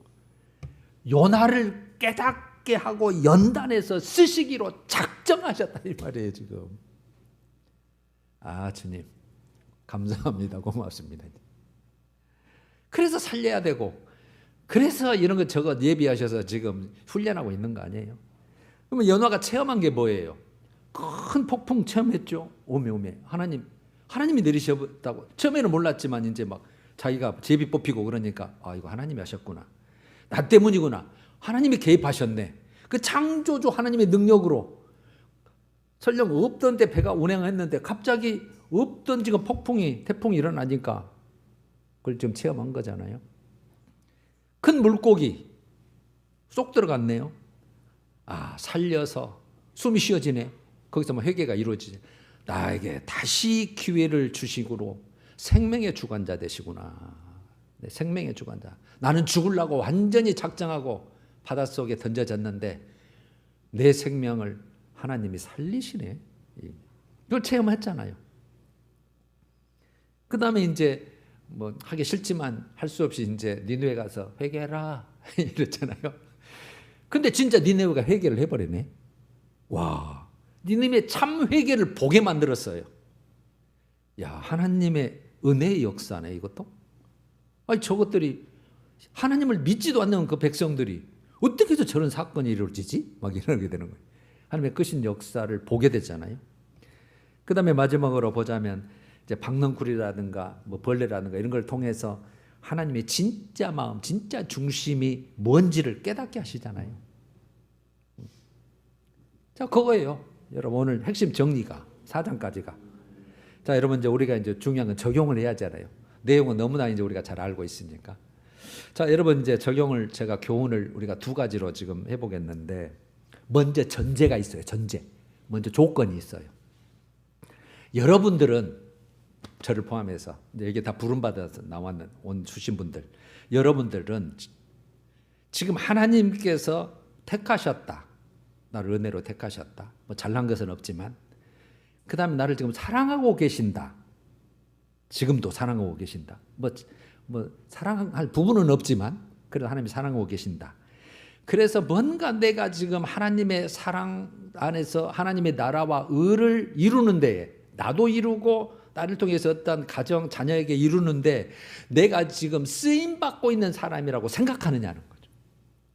요나를 깨닫게 하고 연단해서 쓰시기로 작정하셨다 이 말이에요 지금. 아 주님 감사합니다. 고맙습니다. 그래서 살려야 되고 그래서 이런 거 저거 예비하셔서 지금 훈련하고 있는 거 아니에요? 그러면 연화가 체험한 게 뭐예요? 큰 폭풍 체험했죠. 오메 하나님이 내리셨다고 처음에는 몰랐지만 이제 막 자기가 제비 뽑히고 그러니까 아 이거 하나님이 하셨구나. 나 때문이구나. 하나님이 개입하셨네. 그 창조주 하나님의 능력으로 설령 없던 때 배가 운행했는데 갑자기 없던 지금 태풍이 일어나니까 그걸 좀 체험한 거잖아요. 큰 물고기 쏙 들어갔네요. 아 살려서 숨이 쉬어지네. 거기서 뭐 회개가 이루어지지. 나에게 다시 기회를 주시고로 생명의 주관자 되시구나. 네, 생명의 주관자. 나는 죽으려고 완전히 작정하고 바닷속에 던져졌는데 내 생명을 하나님이 살리시네. 이걸 체험했잖아요. 그 다음에 이제 뭐 하기 싫지만 할 수 없이 이제 니느웨 가서 회개해라 이랬잖아요. 근데 진짜 니느웨가 회개를 해버리네. 와, 니느웨 참 회개를 보게 만들었어요. 야, 하나님의 은혜의 역사네 이것도. 아니 저것들이 하나님을 믿지도 않는 그 백성들이 어떻게 해서 저런 사건이 이루어지지? 막 이러게 되는 거예요. 하나님의 크신 역사를 보게 되잖아요. 그 다음에 마지막으로 보자면 이제 박넝쿨이라든가 뭐 벌레라든가 이런 걸 통해서 하나님의 진짜 마음, 진짜 중심이 뭔지를 깨닫게 하시잖아요. 자, 그거예요. 여러분 오늘 핵심 정리가 4장까지가. 자, 여러분 이제 우리가 이제 중요한 건 적용을 해야 하잖아요. 내용은 너무나 이제 우리가 잘 알고 있으니까. 자, 여러분 이제 적용을 제가 교훈을 우리가 두 가지로 지금 해보겠는데 먼저 전제가 있어요. 전제. 먼저 조건이 있어요. 여러분들은 저를 포함해서 이게 다 부름받아서 온 주신 분들, 여러분들은 지금 하나님께서 택하셨다. 나를 은혜로 택하셨다. 뭐 잘난 것은 없지만 그 다음에 나를 지금 사랑하고 계신다. 지금도 사랑하고 계신다. 뭐 사랑할 부분은 없지만 그래도 하나님이 사랑하고 계신다. 그래서 뭔가 내가 지금 하나님의 사랑 안에서 하나님의 나라와 의를 이루는데 나도 이루고 나를 통해서 어떤 가정 자녀에게 이루는데 내가 지금 쓰임받고 있는 사람이라고 생각하느냐는 거죠.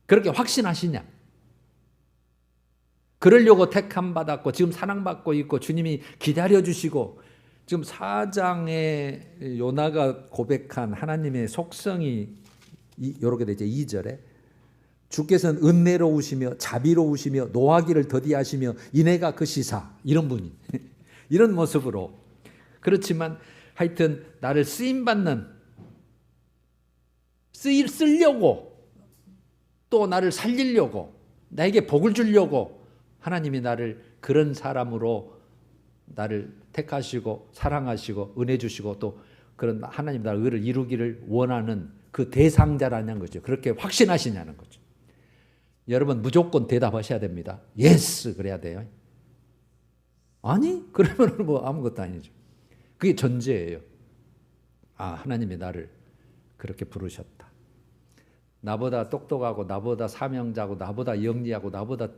그렇게 확신하시냐. 그러려고 택함 받았고 지금 사랑받고 있고 주님이 기다려주시고 지금 4장에 요나가 고백한 하나님의 속성이 이렇게 되죠. 2절에 주께서는 은혜로우시며 자비로우시며 노하기를 더디하시며 인애가 크시사, 이런 분이 이런 모습으로. 그렇지만 하여튼 나를 쓰임받는, 쓰려고, 또 나를 살리려고, 나에게 복을 주려고 하나님이 나를 그런 사람으로 나를 택하시고 사랑하시고 은혜 주시고 또 그런 하나님 나라의 의를 이루기를 원하는 그 대상자라는 거죠. 그렇게 확신하시냐는 거죠. 여러분 무조건 대답하셔야 됩니다. 예스 그래야 돼요. 아니? 그러면 뭐 아무것도 아니죠. 그게 전제예요. 아, 하나님이 나를 그렇게 부르셨다. 나보다 똑똑하고 나보다 사명자고 나보다 영리하고 나보다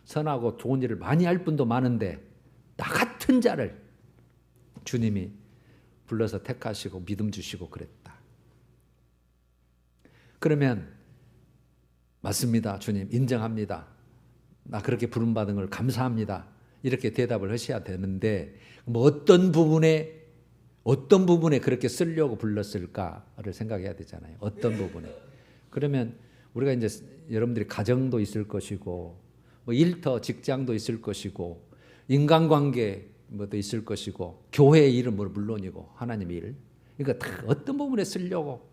선하고 좋은 일을 많이 할 분도 많은데 나 같은 자를 주님이 불러서 택하시고 믿음 주시고 그랬다. 그러면 맞습니다. 주님 인정합니다. 나 그렇게 부름받은 걸 감사합니다. 이렇게 대답을 하셔야 되는데 뭐 어떤 부분에 그렇게 쓰려고 불렀을까를 생각해야 되잖아요. 어떤 부분에. 그러면 우리가 이제 여러분들이 가정도 있을 것이고 뭐 일터 직장도 있을 것이고 인간관계 뭐도 있을 것이고 교회의 일은 물론이고 하나님의 일. 그러니까 다 어떤 부분에 쓰려고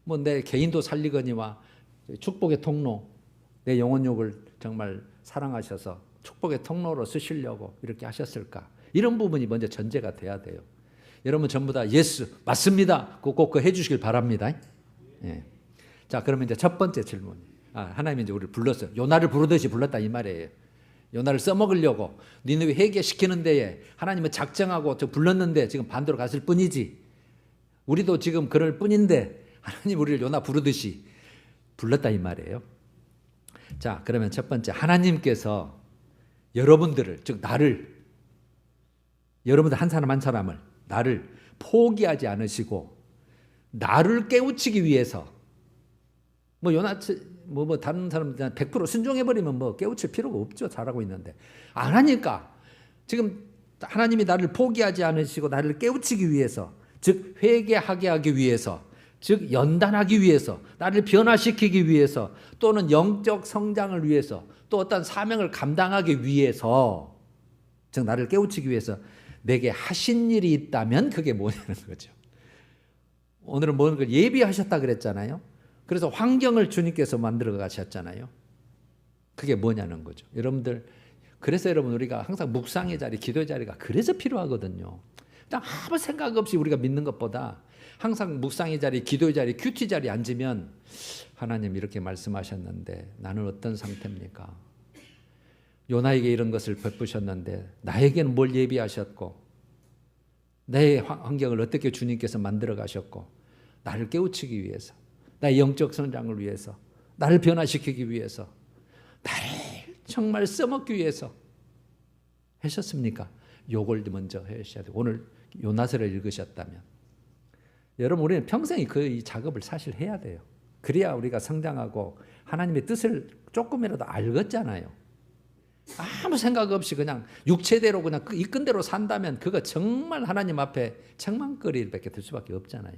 뭐 내 개인도 살리거니와 축복의 통로, 내 영혼욕을 정말 사랑하셔서 축복의 통로로 쓰시려고 이렇게 하셨을까? 이런 부분이 먼저 전제가 돼야 돼요. 여러분 전부 다 예스 맞습니다. 꼭 해주시길 바랍니다. 예. 자, 그러면 이제 첫 번째 질문. 하나님이 이제 우리를 불렀어요. 요나를 부르듯이 불렀다 이 말이에요. 요나를 써먹으려고 니느웨 회개시키는 데에 하나님은 작정하고 저 불렀는데 지금 반대로 갔을 뿐이지. 우리도 지금 그럴 뿐인데 하나님 우리를 요나 부르듯이 불렀다 이 말이에요. 자, 그러면 첫 번째 하나님께서 여러분들을 즉 나를 여러분들 한 사람 한 사람을 나를 포기하지 않으시고 나를 깨우치기 위해서 뭐 요나 뭐 다른 사람들 100% 순종해버리면 뭐 깨우칠 필요가 없죠. 잘하고 있는데 안 하니까 지금 하나님이 나를 포기하지 않으시고 나를 깨우치기 위해서 즉 회개하게 하기 위해서 즉 연단하기 위해서 나를 변화시키기 위해서 또는 영적 성장을 위해서 또 어떤 사명을 감당하기 위해서 즉 나를 깨우치기 위해서 내게 하신 일이 있다면 그게 뭐냐는 거죠. 오늘은 뭔가 예비하셨다 그랬잖아요. 그래서 환경을 주님께서 만들어 가셨잖아요. 그게 뭐냐는 거죠. 여러분들 그래서 여러분 우리가 항상 묵상의 자리, 기도의 자리가 그래서 필요하거든요. 그냥 아무 생각 없이 우리가 믿는 것보다 항상 묵상의 자리, 기도의 자리, 큐티 자리에 앉으면 하나님 이렇게 말씀하셨는데 나는 어떤 상태입니까? 요나에게 이런 것을 베푸셨는데 나에게는 뭘 예비하셨고 내 환경을 어떻게 주님께서 만들어 가셨고 나를 깨우치기 위해서 나의 영적 성장을 위해서 나를 변화시키기 위해서 나를 정말 써먹기 위해서 하셨습니까? 요걸 먼저 하셔야 돼요. 오늘 요나서를 읽으셨다면 여러분 우리는 평생 이 작업을 사실 해야 돼요. 그래야 우리가 성장하고 하나님의 뜻을 조금이라도 알겠잖아요. 아무 생각 없이 그냥 육체대로 그냥 이끈 대로 산다면 그거 정말 하나님 앞에 책망거리밖에 들 수밖에 없잖아요.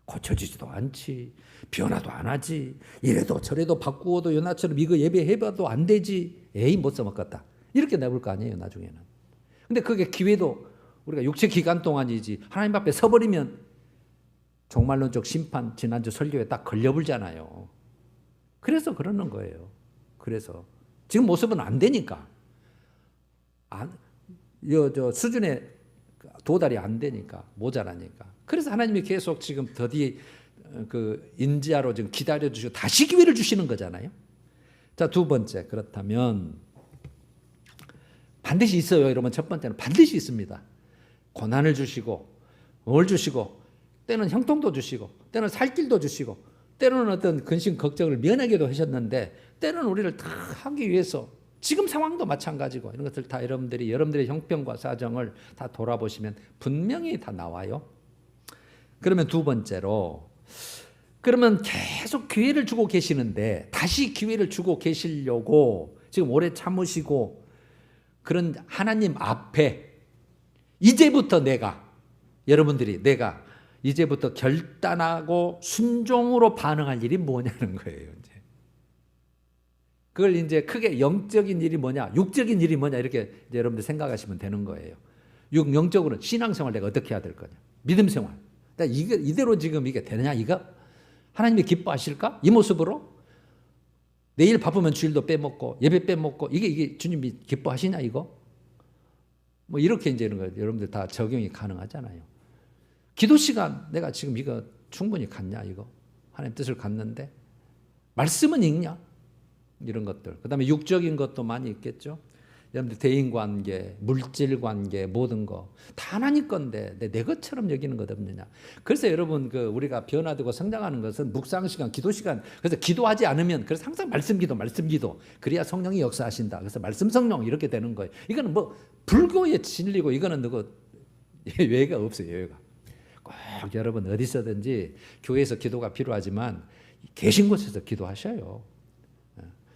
고쳐지지도 않지, 변화도 안 하지, 이래도 저래도 바꾸어도 요나처럼 이거 예배해봐도 안 되지, 에이 못 써먹겠다 이렇게 내볼 거 아니에요 나중에는. 근데 그게 기회도 우리가 육체 기간 동안이지 하나님 앞에 서버리면 종말론적 심판 지난주 설교에 딱 걸려불잖아요. 그래서 그러는 거예요. 그래서 지금 모습은 안 되니까 저 수준에 도달이 안 되니까 모자라니까. 그래서 하나님이 계속 지금 더디 그 인자로 지금 기다려 주시고 다시 기회를 주시는 거잖아요. 자, 두 번째 그렇다면 반드시 있어요. 여러분 첫 번째는 반드시 있습니다. 고난을 주시고 뭘 주시고 때는 형통도 주시고 때는 살 길도 주시고 때로는 어떤 근심 걱정을 면하게도 하셨는데 때로는 우리를 다 하기 위해서 지금 상황도 마찬가지고 이런 것들 다 여러분들의 형편과 사정을 다 돌아보시면 분명히 다 나와요. 그러면 두 번째로 그러면 계속 기회를 주고 계시는데 다시 기회를 주고 계시려고 지금 오래 참으시고 그런 하나님 앞에 이제부터 여러분들이 내가 이제부터 결단하고 순종으로 반응할 일이 뭐냐는 거예요. 이제 그걸 이제 크게 영적인 일이 뭐냐, 육적인 일이 뭐냐 이렇게 이제 여러분들 생각하시면 되는 거예요. 영적으로는 신앙생활 내가 어떻게 해야 될 거냐, 믿음생활. 이게 이대로 지금 이게 되느냐 이거? 하나님이 기뻐하실까? 이 모습으로? 내일 바쁘면 주일도 빼먹고 예배 빼먹고 이게 주님이 기뻐하시냐 이거? 뭐 이렇게 이제 이런 거 여러분들 다 적용이 가능하잖아요. 기도 시간 내가 지금 이거 충분히 갔냐 이거? 하나님 뜻을 갔는데 말씀은 읽냐? 이런 것들. 그다음에 육적인 것도 많이 있겠죠. 여러분들 대인관계, 물질관계 모든 거 다 하나님 건데 내 것처럼 여기는 것 없느냐. 그래서 여러분 우리가 변화되고 성장하는 것은 묵상 시간, 기도 시간. 그래서 기도하지 않으면 그래서 항상 말씀 기도. 그래야 성령이 역사하신다. 그래서 말씀 성령 이렇게 되는 거예요. 이거는 뭐 불교의 진리고 이거는 누구 예외가 없어요. 예외가. 꼭 여러분 어디서든지 교회에서 기도가 필요하지만 계신 곳에서 기도하셔요.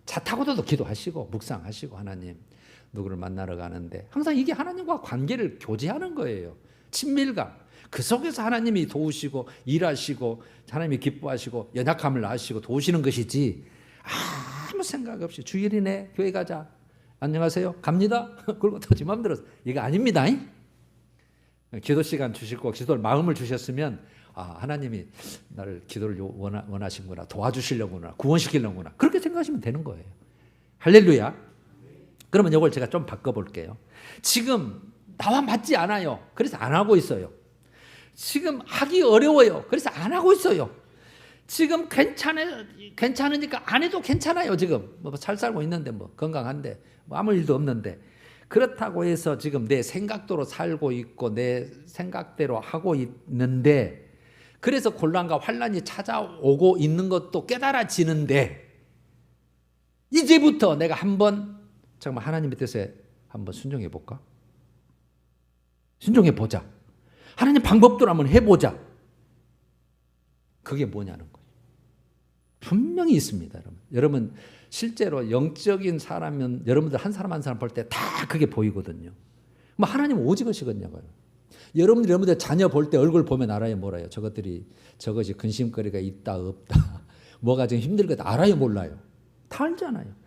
차 타고도 기도하시고 묵상하시고 하나님 누구를 만나러 가는데 항상 이게 하나님과 관계를 교제하는 거예요. 친밀감. 그 속에서 하나님이 도우시고 일하시고 하나님이 기뻐하시고 연약함을 아시고 도우시는 것이지 아무 생각 없이 주일이네 교회 가자. 안녕하세요. 갑니다. 그리고 또 지 마음대로 이거 아닙니다. 기도 시간 주시고 기도를 마음을 주셨으면 하나님이 나를 기도를 원하시는구나. 도와주시려구나. 구원시키려구나. 그렇게 생각하시면 되는 거예요. 할렐루야. 그러면 이걸 제가 좀 바꿔볼게요. 지금 나와 맞지 않아요. 그래서 안 하고 있어요. 지금 하기 어려워요. 그래서 안 하고 있어요. 지금 괜찮으니까 안 해도 괜찮아요. 지금 잘 살고 있는데 건강한데 아무 일도 없는데 그렇다고 해서 지금 내 생각대로 살고 있고 내 생각대로 하고 있는데 그래서 곤란과 환란이 찾아오고 있는 것도 깨달아지는데 이제부터 내가 한번 정말 하나님의 뜻에 한번 순종해 볼까? 순종해 보자. 하나님 방법대로 한번 해보자. 그게 뭐냐는 거예요. 분명히 있습니다. 여러분 실제로 영적인 사람은 여러분들 한 사람 한 사람 볼 때 다 그게 보이거든요. 뭐 하나님은 오직하시겠냐고요. 여러분들 자녀 볼 때 얼굴 보면 알아요, 몰라요? 저것이 근심거리가 있다 없다 뭐가 지금 힘들겠다 알아요, 몰라요? 다 알잖아요.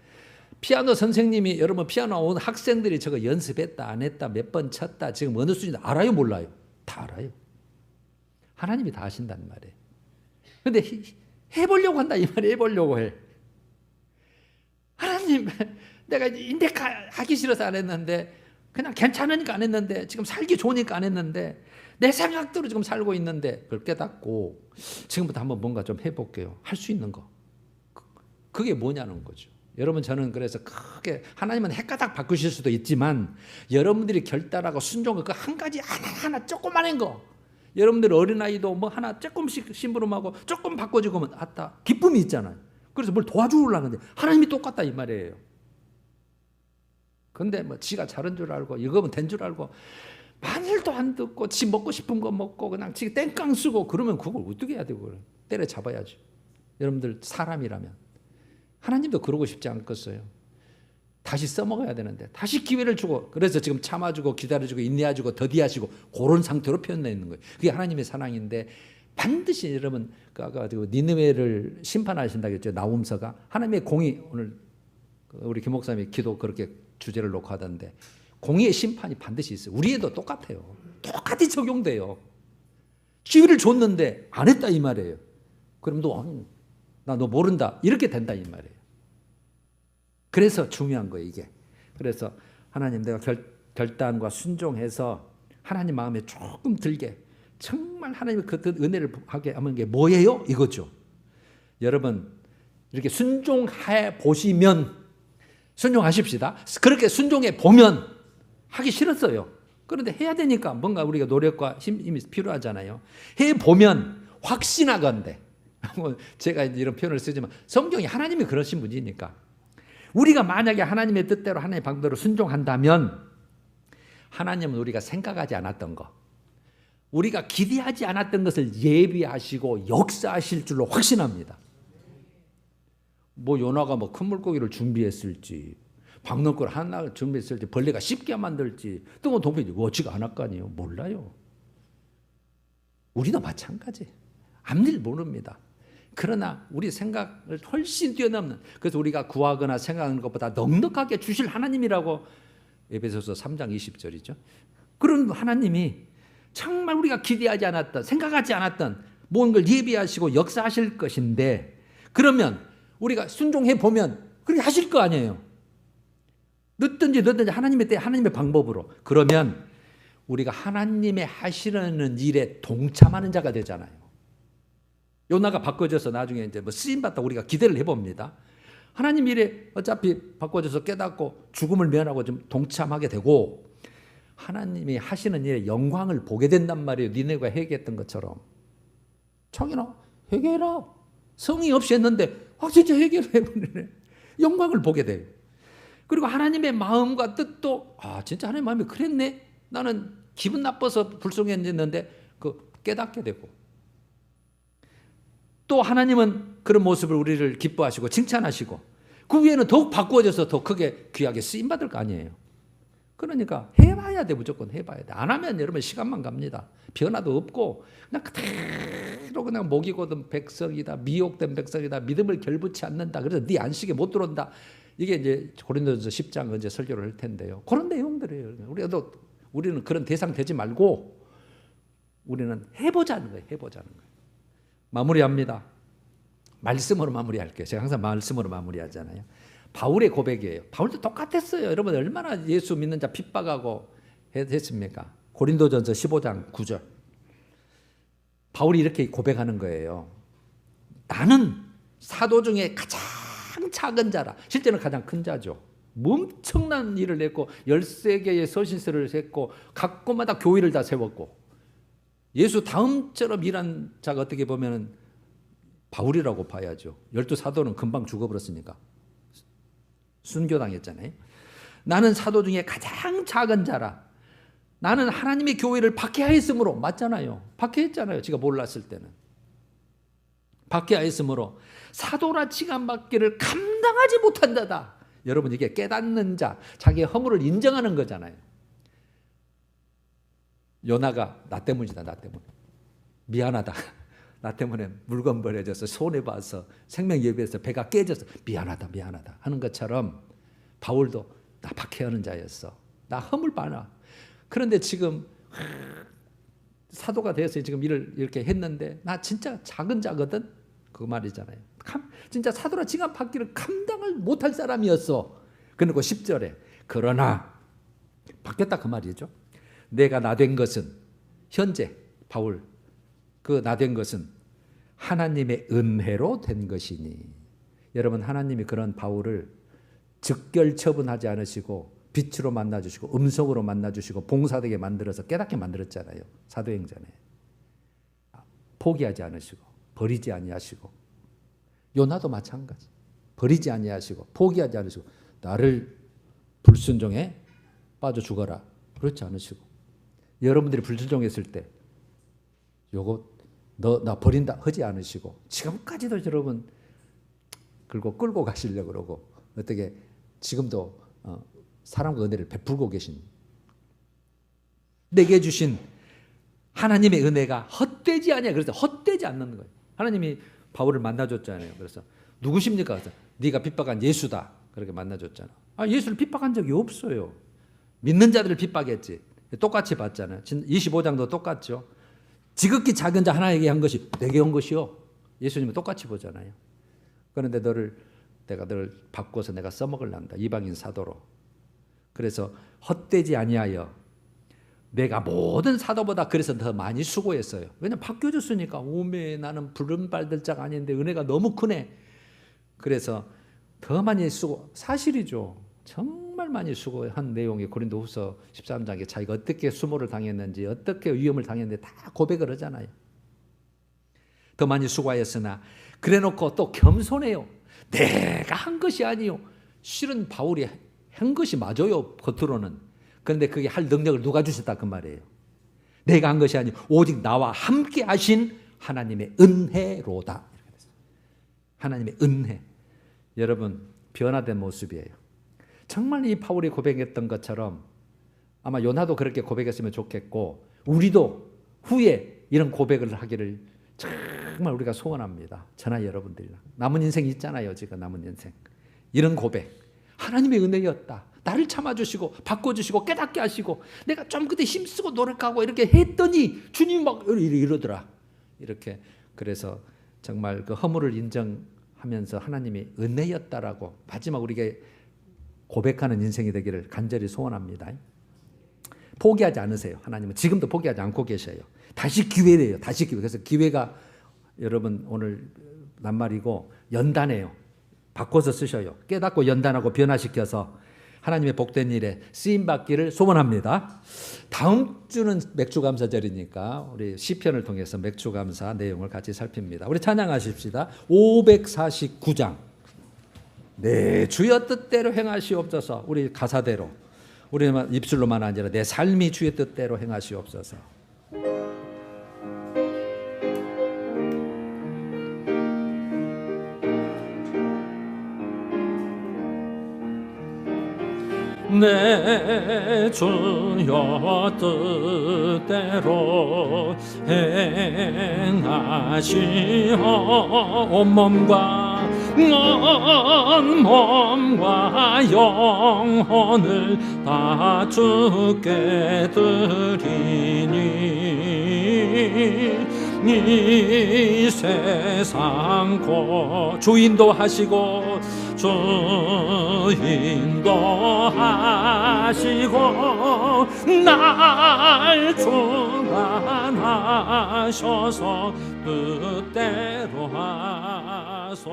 피아노 선생님이 여러분 피아노 온 학생들이 저거 연습했다 안 했다 몇 번 쳤다 지금 어느 수준인지 알아요, 몰라요? 다 알아요. 하나님이 다 아신단 말이에요. 근데 해보려고 한다 이 말이에요. 해보려고 해. 하나님 내가 인덱하기 싫어서 안 했는데 그냥 괜찮으니까 안 했는데 지금 살기 좋으니까 안 했는데 내 생각대로 지금 살고 있는데 그걸 깨닫고 지금부터 한번 뭔가 좀 해볼게요. 할 수 있는 거. 그게 뭐냐는 거죠. 여러분 저는 그래서 크게 하나님은 헷가닥 바꾸실 수도 있지만 여러분들이 결단하고 순종을 그 한 가지 하나 조그마한 거 여러분들 어린아이도 뭐 하나 조금씩 심부름하고 조금 바꿔주고 하면 아따 기쁨이 있잖아요. 그래서 뭘 도와주려고 하는데 하나님이 똑같다 이 말이에요. 근데 뭐 지가 잘한 줄 알고 이거면 된 줄 알고 마늘도 안 듣고 지 먹고 싶은 거 먹고 그냥 지 땡깡 쓰고 그러면 그걸 어떻게 해야 되고 때려잡아야지. 여러분들 사람이라면 하나님도 그러고 싶지 않겠어요. 다시 써먹어야 되는데 다시 기회를 주고 그래서 지금 참아주고 기다려주고 인내해주고 더디하시고 그런 상태로 표현되어 있는 거예요. 그게 하나님의 사랑인데 반드시 여러분 아까 니느웨를 심판하신다고 했죠. 나훔서가 하나님의 공의 오늘 우리 김 목사님이 기도 그렇게 주제를 놓고 하던데 공의의 심판이 반드시 있어요. 우리에도 똑같아요. 똑같이 적용돼요. 기회를 줬는데 안 했다 이 말이에요. 그럼 너 모른다 이렇게 된다 이 말이에요. 그래서 중요한 거예요 이게. 그래서 하나님 내가 결단과 순종해서 하나님 마음에 조금 들게 정말 하나님의 그 은혜를 하게 하는 게 뭐예요? 이거죠. 여러분 이렇게 순종해 보시면 순종하십시다. 그렇게 순종해 보면 하기 싫었어요. 그런데 해야 되니까 뭔가 우리가 노력과 힘이 필요하잖아요. 해보면 확신하건대 제가 이런 표현을 쓰지만 성경이 하나님이 그러신 분이니까 우리가 만약에 하나님의 뜻대로 하나님의 방법대로 순종한다면 하나님은 우리가 생각하지 않았던 거 우리가 기대하지 않았던 것을 예비하시고 역사하실 줄로 확신합니다. 뭐 요나가 뭐 큰 물고기를 준비했을지 박농걸 하나 준비했을지 벌레가 씹게 만들지 뜨거운 동편이 워치가 안 할 거 아니에요. 몰라요. 우리도 마찬가지. 앞일 모릅니다. 그러나 우리 생각을 훨씬 뛰어넘는, 그래서 우리가 구하거나 생각하는 것보다 넉넉하게 주실 하나님이라고 에베소서 3장 20절이죠. 그런 하나님이 정말 우리가 기대하지 않았던, 생각하지 않았던 뭔가를 예비하시고 역사하실 것인데, 그러면 우리가 순종해 보면 그렇게 하실 거 아니에요. 늦든지 하나님의 때 하나님의 방법으로. 그러면 우리가 하나님의 하시려는 일에 동참하는 자가 되잖아요. 요나가 바꿔져서 나중에 이제 뭐 쓰임 받다 우리가 기대를 해봅니다. 하나님 일에 어차피 바꿔져서 깨닫고 죽음을 면하고 좀 동참하게 되고, 하나님이 하시는 일에 영광을 보게 된단 말이에요. 니네가 회개했던 것처럼. 청이나 회개해라. 성의 없이 했는데 진짜 회개를 해버리네. 영광을 보게 돼요. 그리고 하나님의 마음과 뜻도 진짜 하나님의 마음이 그랬네. 나는 기분 나빠서 불순종했는데 깨닫게 되고, 또 하나님은 그런 모습을 우리를 기뻐하시고 칭찬하시고, 그 위에는 더욱 바꾸어져서 더 크게 귀하게 쓰임받을 거 아니에요. 그러니까 해봐야 돼. 무조건 해봐야 돼. 안 하면 여러분 시간만 갑니다. 변화도 없고 그냥 그대로 그냥 목이 곧은 백성이다, 미혹된 백성이다, 믿음을 결부치 않는다, 그래서 네 안식에 못 들어온다. 이게 이제 고린도전서 10장 이제 설교를 할 텐데요. 그런 내용들이에요. 우리는 그런 대상 되지 말고 우리는 해보자는 거예요. 해보자는 거예요. 마무리합니다. 말씀으로 마무리할게요. 제가 항상 말씀으로 마무리하잖아요. 바울의 고백이에요. 바울도 똑같았어요. 여러분 얼마나 예수 믿는 자 핍박하고 했습니까? 고린도전서 15장 9절. 바울이 이렇게 고백하는 거예요. 나는 사도 중에 가장 작은 자라. 실제는 가장 큰 자죠. 엄청난 일을 했고 13개의 서신서를 했고 각 곳마다 교회를 다 세웠고, 예수 다음처럼 일한 자가 어떻게 보면 바울이라고 봐야죠. 12사도는 금방 죽어버렸으니까. 순교당했잖아요. 나는 사도 중에 가장 작은 자라. 나는 하나님의 교회를 박해하였으므로, 맞잖아요. 박해했잖아요. 지가 몰랐을 때는. 박해하였으므로 사도라 칭함받기를 감당하지 못한다다. 여러분 이게 깨닫는 자, 자기의 허물을 인정하는 거잖아요. 요나가 나 때문이다. 나 때문에. 미안하다. 나 때문에 물건 버려져서 손해봐서 생명 예비해서 배가 깨져서 미안하다 하는 것처럼 바울도 나 박해하는 자였어. 나 허물 많아. 그런데 지금 사도가 되어서 지금 일을 이렇게 했는데 나 진짜 작은 자거든. 그 말이잖아요. 진짜 사도라 칭함 받기를 감당을 못할 사람이었어. 그리고 10절에 그러나 바뀌었다 그 말이죠. 내가 나 된 것은, 현재 바울 그 나 된 것은 하나님의 은혜로 된 것이니. 여러분 하나님이 그런 바울을 즉결 처분하지 않으시고 빛으로 만나주시고 음성으로 만나주시고 봉사되게 만들어서 깨닫게 만들었잖아요. 사도행전에. 포기하지 않으시고 버리지 아니하시고, 요나도 마찬가지. 버리지 아니하시고 포기하지 않으시고 나를 불순종에 빠져 죽어라 그렇지 않으시고, 여러분들이 불순종했을 때 요거 너 나 버린다 하지 않으시고 지금까지도 여러분 끌고 가시려고 그러고 어떻게 지금도 사랑과 은혜를 베풀고 계신, 내게 주신 하나님의 은혜가 헛되지 않냐. 그래서 헛되지 않는 거예요. 하나님이 바울을 만나줬잖아요. 그래서 누구십니까? 그래서 네가 핍박한 예수다. 그렇게 만나줬잖아. 예수를 핍박한 적이 없어요. 믿는 자들을 핍박했지. 똑같이 봤잖아요. 25장도 똑같죠. 지극히 작은 자 하나에게 한 것이 내게 온 것이요. 예수님은 똑같이 보잖아요. 그런데 내가 너를 바꿔서 내가 써먹으려한다. 이방인 사도로. 그래서 헛되지 아니하여 내가 모든 사도보다 그래서 더 많이 수고했어요. 왜냐면 바뀌어졌으니까. 오메 나는 부름받을 자가 아닌데 은혜가 너무 크네. 그래서 더 많이 사실이죠. 정말 많이 수고한 내용이 고린도후서 13장에 자기가 어떻게 수모를 당했는지 어떻게 위험을 당했는지 다 고백을 하잖아요. 더 많이 수고하였으나 그래놓고 또 겸손해요. 내가 한 것이 아니요. 실은 바울이 한 것이 맞아요. 겉으로는. 그런데 그게 할 능력을 누가 주셨다 그 말이에요. 내가 한 것이 아니요 오직 나와 함께 하신 하나님의 은혜로다. 하나님의 은혜. 여러분 변화된 모습이에요. 정말 이 바울이 고백했던 것처럼 아마 요나도 그렇게 고백했으면 좋겠고, 우리도 후에 이런 고백을 하기를 정말 우리가 소원합니다. 저나 여러분들이랑 남은 인생 있잖아요. 지금 남은 인생 이런 고백, 하나님의 은혜였다. 나를 참아주시고 바꿔주시고 깨닫게 하시고 내가 좀 그때 힘쓰고 노력하고 이렇게 했더니 주님이 막 이러더라. 이렇게 그래서 정말 그 허물을 인정하면서 하나님이 은혜였다라고 마지막 우리에게 고백하는 인생이 되기를 간절히 소원합니다. 포기하지 않으세요. 하나님은 지금도 포기하지 않고 계셔요. 다시 기회래요. 다시 기회. 그래서 기회가 여러분 오늘 낱말이고 연단해요. 바꿔서 쓰셔요. 깨닫고 연단하고 변화시켜서 하나님의 복된 일에 쓰임받기를 소원합니다. 다음 주는 맥주감사절이니까 우리 시편을 통해서 맥주감사 내용을 같이 살핍니다. 우리 찬양하십시다. 549장. 네, 주여 뜻대로 행하시옵소서. 우리 가사대로, 우리 입술로만 아니라 내 삶이 주의 뜻대로 행하시옵소서. 내 주여 뜻대로 행하시오. 온몸과 영혼을 다 주께 드리니 이 세상 주 인도하시고 주 인도하시고 날 주관하셔서 뜻대로 하소서.